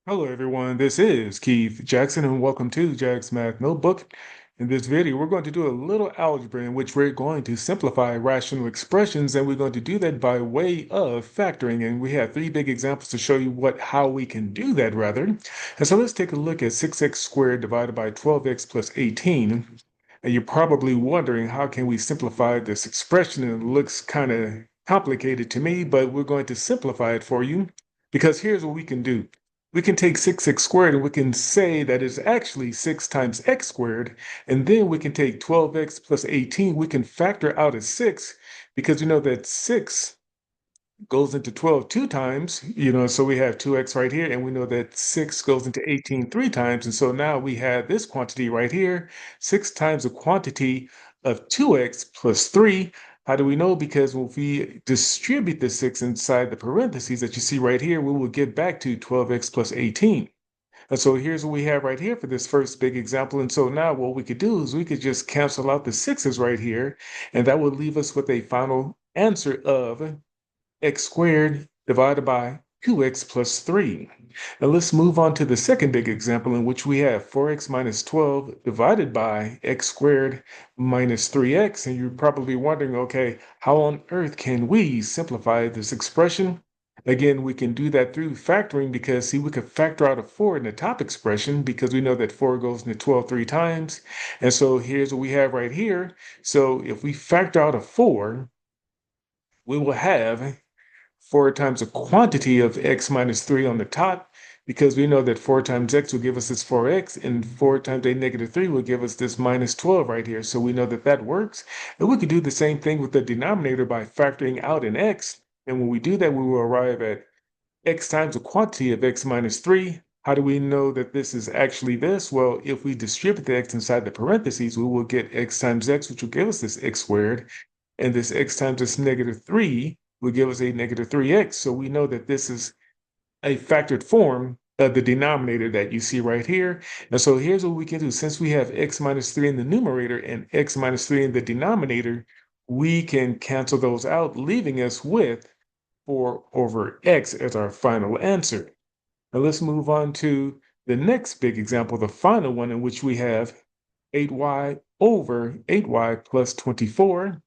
Hello everyone, this is Keith Jackson and welcome to Jack's Math Notebook. In this video, we're going to do a little algebra in which we're going to simplify rational expressions, and we're going to do that by way of factoring. And we have three big examples to show you how we can do that rather. And so let's take a look at 6x squared divided by 12x plus 18. And you're probably wondering, how can we simplify this expression? And it looks kind of complicated to me, but we're going to simplify it for you because here's what we can do. We can take 6x squared and we can say that it's actually 6 times x squared. And then we can take 12x plus 18. We can factor out a 6 because we know that 6 goes into 12 two times, so we have 2x right here. And we know that 6 goes into 18 three times. And so now we have this quantity right here, 6 times the quantity of 2x plus 3. How do we know? Because if we distribute the 6 inside the parentheses that you see right here, we will get back to 12x plus 18. And so here's what we have right here for this first big example. And so now what we could do is we could just cancel out the 6's right here, and that would leave us with a final answer of x squared divided by 2x plus 3. Now let's move on to the second big example in which we have 4x minus 12 divided by x squared minus 3x. And you're probably wondering, okay, how on earth can we simplify this expression? Again, we can do that through factoring because, see, we could factor out a 4 in the top expression because we know that 4 goes into 12 three times. And so here's what we have right here. So if we factor out a 4, we will have 4 times the quantity of x minus 3 on the top, because we know that 4 times x will give us this 4x, and 4 times a negative 3 will give us this minus 12 right here. So we know that that works. And we could do the same thing with the denominator by factoring out an x. And when we do that, we will arrive at x times the quantity of x minus 3. How do we know that this is actually this? Well, if we distribute the x inside the parentheses, we will get x times x, which will give us this x squared. And this x times this negative 3 will give us a negative 3x. So we know that this is a factored form of the denominator that you see right here. And so here's what we can do. Since we have x minus 3 in the numerator and x minus 3 in the denominator, we can cancel those out, leaving us with 4 over x as our final answer. Now let's move on to the next big example, the final one, in which we have 8y over 8y plus 24.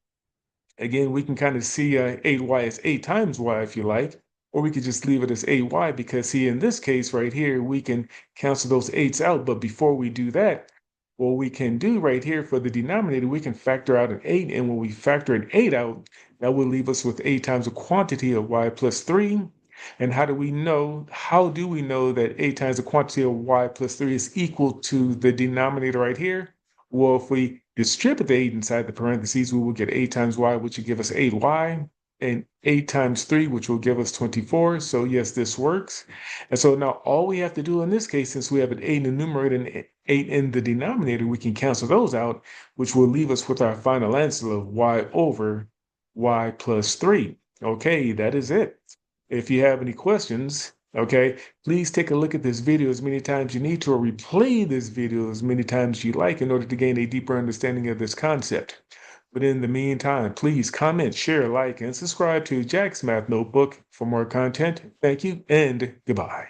Again, we can kind of see 8y as 8 times y if you like, or we could just leave it as 8y because, see, in this case right here, we can cancel those 8's out. But before we do that, what we can do right here for the denominator, we can factor out an 8. And when we factor an 8 out, that will leave us with 8 times the quantity of y plus 3. And how do we know? How do we know that 8 times the quantity of y plus 3 is equal to the denominator right here? Well, if we distribute the 8 inside the parentheses, we will get 8 times y, which will give us 8y, and 8 times 3, which will give us 24. So yes, this works. And so now all we have to do in this case, since we have an 8 in the numerator and 8 in the denominator, we can cancel those out, which will leave us with our final answer of y over y plus 3. Okay, that is it. If you have any questions, okay, please take a look at this video as many times you need to, or replay this video as many times you like in order to gain a deeper understanding of this concept. But in the meantime, please comment, share, like, and subscribe to Jack's Math Notebook for more content. Thank you and goodbye.